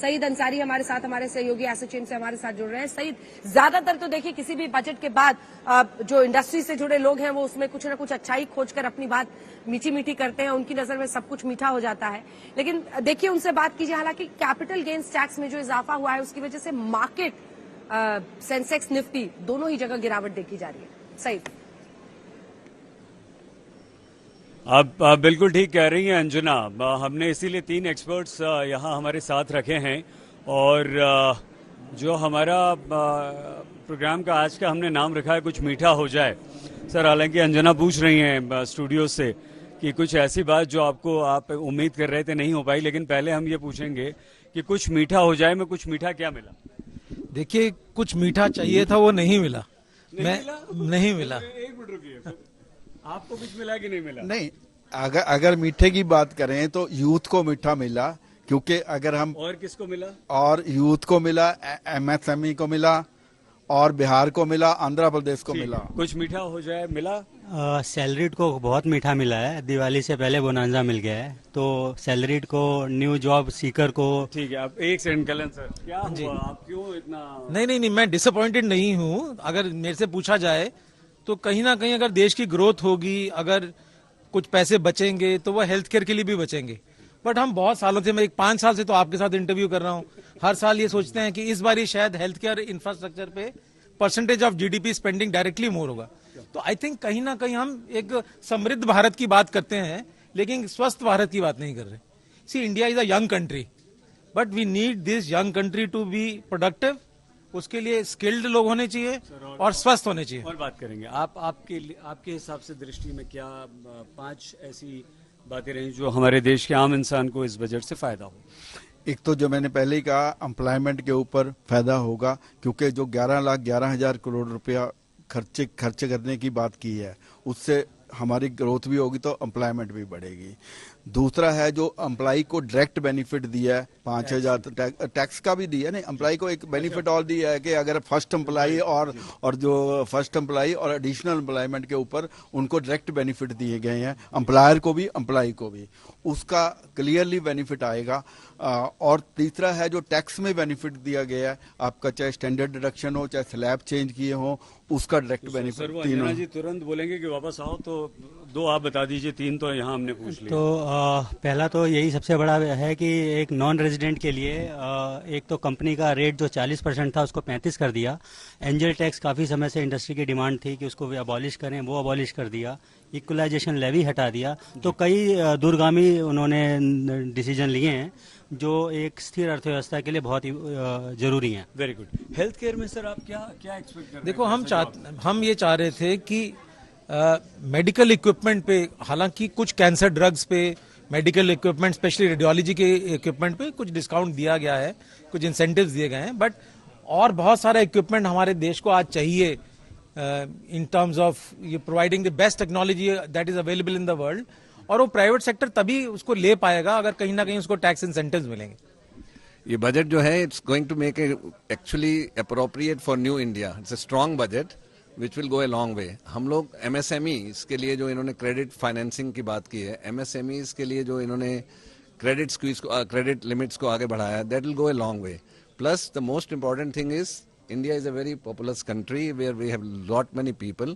सईद अंसारी हमारे साथ, हमारे सहयोगी एसोचेम से हमारे साथ जुड़ रहे हैं। सईद, ज्यादातर तो देखिए किसी भी बजट के बाद जो इंडस्ट्री से जुड़े लोग हैं वो उसमें कुछ ना कुछ अच्छाई खोजकर अपनी बात मीठी मीठी करते हैं, उनकी नजर में सब कुछ मीठा हो जाता है। लेकिन देखिए उनसे बात कीजिए, हालांकि कैपिटल गेन्स टैक्स में जो इजाफा हुआ है उसकी वजह से मार्केट, सेंसेक्स, निफ्टी दोनों ही जगह गिरावट देखी जा रही है। सईद, आप बिल्कुल ठीक कह रही हैं अंजुना। हमने इसीलिए 3 एक्सपर्ट्स यहाँ हमारे साथ रखे हैं और जो हमारा प्रोग्राम का आज का हमने नाम रखा है कुछ मीठा हो जाए। सर, हालांकि अंजुना पूछ रही हैं स्टूडियो से कि कुछ ऐसी बात जो आप उम्मीद कर रहे थे नहीं हो पाई, लेकिन पहले हम ये पूछेंगे कि कुछ मीठा हो जाए में कुछ मीठा क्या मिला? देखिए, कुछ मीठा चाहिए था वो नहीं मिला। नहीं मिला। एक मिनट रुकिए, आपको कुछ मिला कि नहीं मिला? नहीं, अगर मीठे की बात करें तो यूथ को मीठा मिला, क्योंकि अगर हम और किसको मिला? और यूथ को मिला, एमएसएमई को मिला, और बिहार को मिला, आंध्र प्रदेश को मिला। कुछ मीठा हो जाए मिला। सैलरीड को बहुत मीठा मिला है, दिवाली से पहले बोनांजा मिल गया है, तो सैलरीड को, न्यू जॉब सीकर को। ठीक है, आप एक सेकंड कलन सर, क्या हुआ? आप क्यों इतना? नहीं, मैं डिसअपॉइंटेड नहीं हूँ। अगर मेरे से पूछा जाए तो कहीं ना कहीं अगर देश की ग्रोथ होगी, अगर कुछ पैसे बचेंगे तो वह हेल्थ केयर के लिए भी बचेंगे। बट हम बहुत सालों से, मैं 5 साल से तो आपके साथ इंटरव्यू कर रहा हूँ, हर साल ये सोचते हैं कि इस बार ही शायद हेल्थ केयर इंफ्रास्ट्रक्चर पे percentage of GDP spending directly more होगा। तो आई थिंक कहीं ना कहीं हम एक समृद्ध भारत की बात करते हैं लेकिन स्वस्थ भारत की बात नहीं कर रहे। See, India is a young country, but we need this young country to be productive. उसके लिए स्किल्ड लोग होने चाहिए और स्वस्थ होने चाहिए। और बात करेंगे आपके हिसाब से दृष्टि में क्या 5 ऐसी बातें रही जो हमारे देश के आम इंसान को इस बजट से फायदा हो? एक तो जो मैंने पहले ही कहा, एम्प्लॉयमेंट के ऊपर फायदा होगा, क्योंकि जो 11,11,000 करोड़ रुपया खर्च करने की बात की है उससे हमारी ग्रोथ भी होगी तो एम्प्लॉयमेंट भी बढ़ेगी। दूसरा है जो एम्प्लॉय को डायरेक्ट बेनिफिट दिया है 5,000 टैक्स का भी दिया, नहीं एम्प्लॉय को एक बेनिफिट और दिया है कि अगर फर्स्ट एम्प्लॉय और जो फर्स्ट एम्प्लॉय और एडिशनल एम्प्लॉयमेंट के ऊपर उनको डायरेक्ट बेनिफिट दिए गए हैं, एम्प्लॉयर को भी एम्प्लॉय को भी, उसका क्लियरली बेनिफिट आएगा। और तीसरा है जो टैक्स में बेनिफिट दिया गया है, आपका चाहे स्टैंडर्ड डिडक्शन हो चाहे स्लैब चेंज किए हो, उसका डायरेक्ट बेनिफिट। तीनों जी तुरंत बोलेंगे कि वापस आओ, तो 2 आप बता दीजिए, 3 तो यहाँ हमने पूछ लिया। तो पहला तो यही सबसे बड़ा है कि एक नॉन रेजिडेंट के लिए एक तो कंपनी का रेट जो 40% था उसको 35 कर दिया। एंजल टैक्स काफी समय से इंडस्ट्री की डिमांड थी कि उसको भी अबॉलिश करें, वो अबॉलिश कर दिया। इक्वलाइजेशन लेवी हटा दिया। तो कई दूरगामी उन्होंने डिसीजन लिए हैं जो एक स्थिर अर्थव्यवस्था के लिए बहुत ही जरूरी है। Very good. हेल्थ केयर में सर आप क्या एक्सपेक्ट कर रहे हैं? देखो, हम ये चाह रहे थे कि मेडिकल इक्विपमेंट पे, हालांकि कुछ कैंसर ड्रग्स पे, मेडिकल इक्विपमेंट स्पेशली रेडियोलॉजी के इक्विपमेंट पे कुछ डिस्काउंट दिया गया है, कुछ इंसेंटिव्स दिए गए हैं, बट और बहुत सारा इक्विपमेंट हमारे देश को आज चाहिए in terms of providing the best technology that is available in the world. और वो प्राइवेट सेक्टर तभी उसको ले पाएगा अगर कहीं ना कहीं उसको टैक्स इंसेंटिव्स मिलेंगे। ये बजट जो है it's going to make actually appropriate for new India. It's a strong budget which will go a long way. हम लोग एमएसएमईज के लिए जो इन्होंने क्रेडिट फाइनेंसिंग की बात की है, एमएसएमईज के लिए जो इन्होंने क्रेडिट लिमिट्स को आगे बढ़ाया, that will go a long way. Plus the most important thing is India is a very populous country where we have lot many people.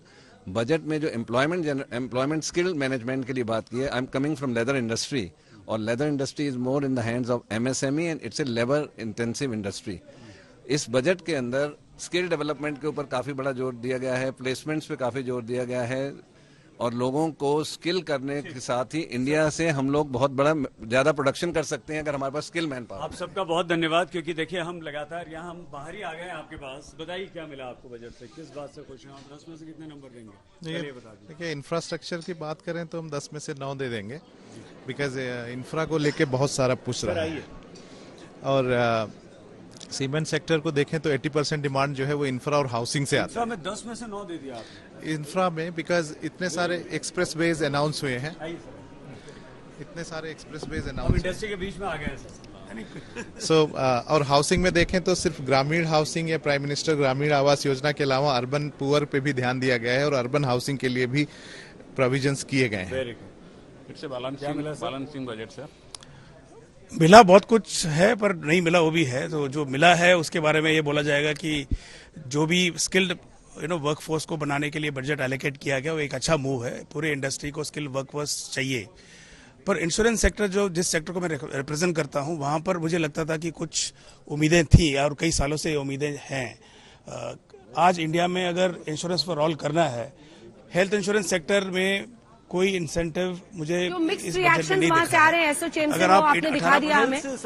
Budget में जो एम्प्लॉयमेंट स्किल मैनेजमेंट के लिए बात की है, I am coming from leather industry, और leather industry is more in the hands of MSME and it's a labour intensive industry. इस budget के अंदर स्किल डेवलपमेंट के ऊपर काफी बड़ा जोर दिया गया है, प्लेसमेंट्स पे काफी जोर दिया गया है, और लोगों को स्किल करने के साथ ही इंडिया से हम लोग बहुत बड़ा ज्यादा प्रोडक्शन कर सकते हैं अगर हमारे पास स्किल मैन पावर। आप सबका बहुत धन्यवाद, क्योंकि देखिए हम लगातार यहाँ हम बाहर ही आ गए आपके पास। बताइए क्या मिला आपको बजट से, किस बात से खुश हैं? 10 में से कितने नंबर देंगे? देखिए, इंफ्रास्ट्रक्चर की बात करें तो हम 10 में से 9 दे देंगे, बिकॉज इंफ्रा को लेके बहुत सारा पूछ रहा है। और सीमेंट सेक्टर को देखें तो 80% डिमांड जो है वो इंफ्रा और हाउसिंग से आता है। में 10 में से 9 दे दिया आपने इंफ्रा में, बिकॉज इतने सारे एक्सप्रेस वेज अनाउंस हुए हैं, इतने सारे एक्सप्रेस वेज अनाउंस इंडस्ट्री के बीच में आ गए। सो और हाउसिंग में देखें तो सिर्फ ग्रामीण हाउसिंग या प्राइम मिनिस्टर ग्रामीण आवास योजना के अलावा अर्बन पुअर पे भी ध्यान दिया गया है और अर्बन हाउसिंग के लिए भी प्रोविजंस किए गए हैं। It's a balancing budget sir. मिला बहुत कुछ है पर नहीं मिला वो भी है। तो जो मिला है उसके बारे में ये बोला जाएगा कि जो भी स्किल्ड वर्कफोर्स को बनाने के लिए बजट एलोकेट किया गया वो एक अच्छा मूव है। पूरे इंडस्ट्री को स्किल्ड वर्कफोर्स चाहिए। पर इंश्योरेंस सेक्टर जो जिस सेक्टर को मैं रिप्रेजेंट करता हूं वहां पर मुझे लगता था कि कुछ उम्मीदें थी और कई सालों से उम्मीदें हैं। आज इंडिया में अगर इंश्योरेंस फॉर ऑल करना है, हेल्थ इंश्योरेंस सेक्टर में कोई इंसेंटिव मुझे जो मिक्स्ड इस बजट में रिएक्शंस नहीं वहां दिखा से आ है। रहे हैं एसोचैम से, अगर वो आप आपने दिखा दिया हमें।